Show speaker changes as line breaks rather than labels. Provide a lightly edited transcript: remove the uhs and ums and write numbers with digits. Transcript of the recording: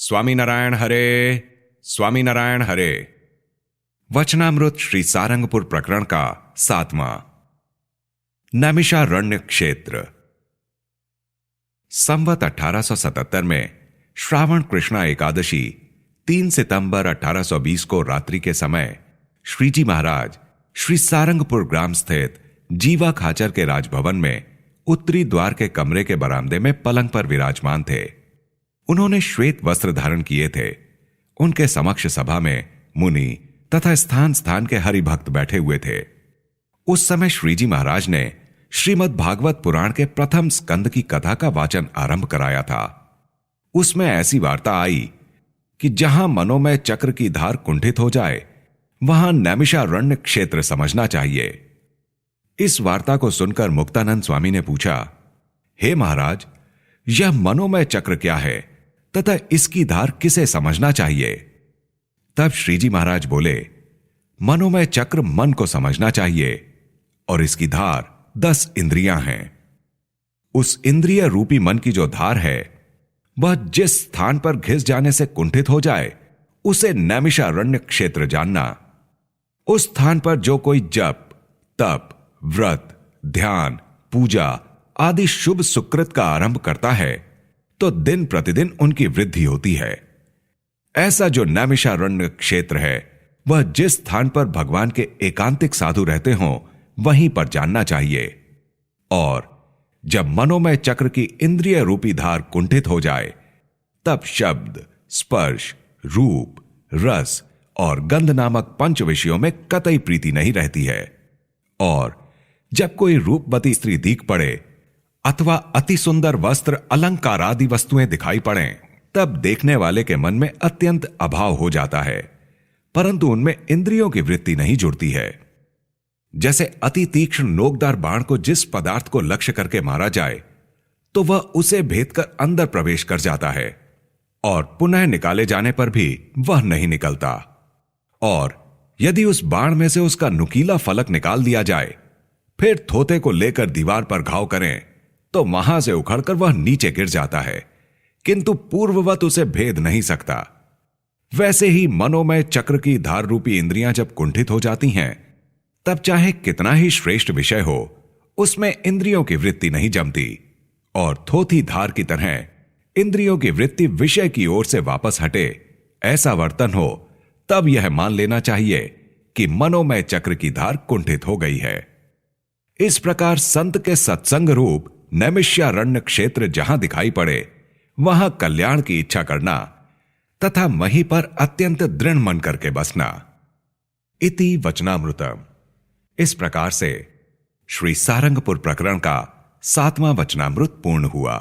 स्वामीनारायण हरे, स्वामीनारायण हरे। वचनामृत श्री सारंगपुर प्रकरण का 7वां। नैमिषारण्य क्षेत्र। संवत 1877 में श्रावण कृष्णा एकादशी 3 सितंबर 1820 को रात्रि के समय श्रीजी महाराज श्री सारंगपुर ग्राम स्थित जीवा खाचर के राजभवन में उत्तरी द्वार के कमरे के बरामदे में पलंग पर विराजमान थे। उन्होंने श्वेत वस्त्र धारण किए थे। उनके समक्ष सभा में मुनि तथा स्थान स्थान के हरिभक्त बैठे हुए थे। उस समय श्रीजी महाराज ने श्रीमद् भागवत पुराण के प्रथम स्कंद की कथा का वाचन आरंभ कराया था। उसमें ऐसी वार्ता आई कि जहां मनोमय चक्र की धार कुंठित हो जाए वहां नैमिषारण्य क्षेत्र समझना चाहिए। इस वार्ता को सुनकर मुक्तानंद स्वामी ने पूछा, हे महाराज, यह मनोमय चक्र क्या है तथा इसकी धार किसे समझना चाहिए? तब श्रीजी महाराज बोले, मनोमय चक्र मन को समझना चाहिए और इसकी धार 10 इंद्रियां हैं। उस इंद्रिय रूपी मन की जो धार है वह जिस स्थान पर घिस जाने से कुंठित हो जाए उसे नैमिषारण्य क्षेत्र जानना। उस स्थान पर जो कोई जप, तप, व्रत, ध्यान, पूजा आदि शुभ सुकृत का आरंभ करता है तो दिन प्रतिदिन उनकी वृद्धि होती है। ऐसा जो नैमिषारण्य क्षेत्र है वह जिस स्थान पर भगवान के एकांतिक साधु रहते हों वहीं पर जानना चाहिए। और जब मनोमय चक्र की इंद्रिय रूपी धार कुंठित हो जाए तब शब्द, स्पर्श, रूप, रस और गंध नामक 5 विषयों में कतई प्रीति नहीं रहती है। और जब कोई रूपवती स्त्री दीख पड़े अथवा अति सुंदर वस्त्र, अलंकार आदि वस्तुएं दिखाई पड़ें तब देखने वाले के मन में अत्यंत अभाव हो जाता है, परंतु उनमें इंद्रियों की वृत्ति नहीं जुड़ती है। जैसे अति तीक्ष्ण नोकदार बाण को जिस पदार्थ को लक्ष्य करके मारा जाए तो वह उसे भेद कर अंदर प्रवेश कर जाता है और पुनः निकाले जाने पर भी वह नहीं निकलता। और यदि उस बाण में से उसका नुकीला फलक निकाल दिया जाए, फिर थोते को लेकर दीवार पर घाव करें तो वहां से उखड़कर वह नीचे गिर जाता है, किंतु पूर्ववत उसे भेद नहीं सकता। वैसे ही मनोमय चक्र की धार रूपी इंद्रियां जब कुंठित हो जाती हैं तब चाहे कितना ही श्रेष्ठ विषय हो उसमें इंद्रियों की वृत्ति नहीं जमती और थोथी धार की तरह इंद्रियों की वृत्ति विषय की ओर से वापस हटे ऐसा वर्तन हो, तब यह मान लेना चाहिए कि मनोमय चक्र की धार कुंठित हो गई है। इस प्रकार संत के सत्संग रूप नैमिषारण्य क्षेत्र जहां दिखाई पड़े वहां कल्याण की इच्छा करना तथा वहीं पर अत्यंत दृढ़ मन करके बसना। इति वचनामृतम। इस प्रकार से श्री सारंगपुर प्रकरण का 7वां वचनामृत पूर्ण हुआ।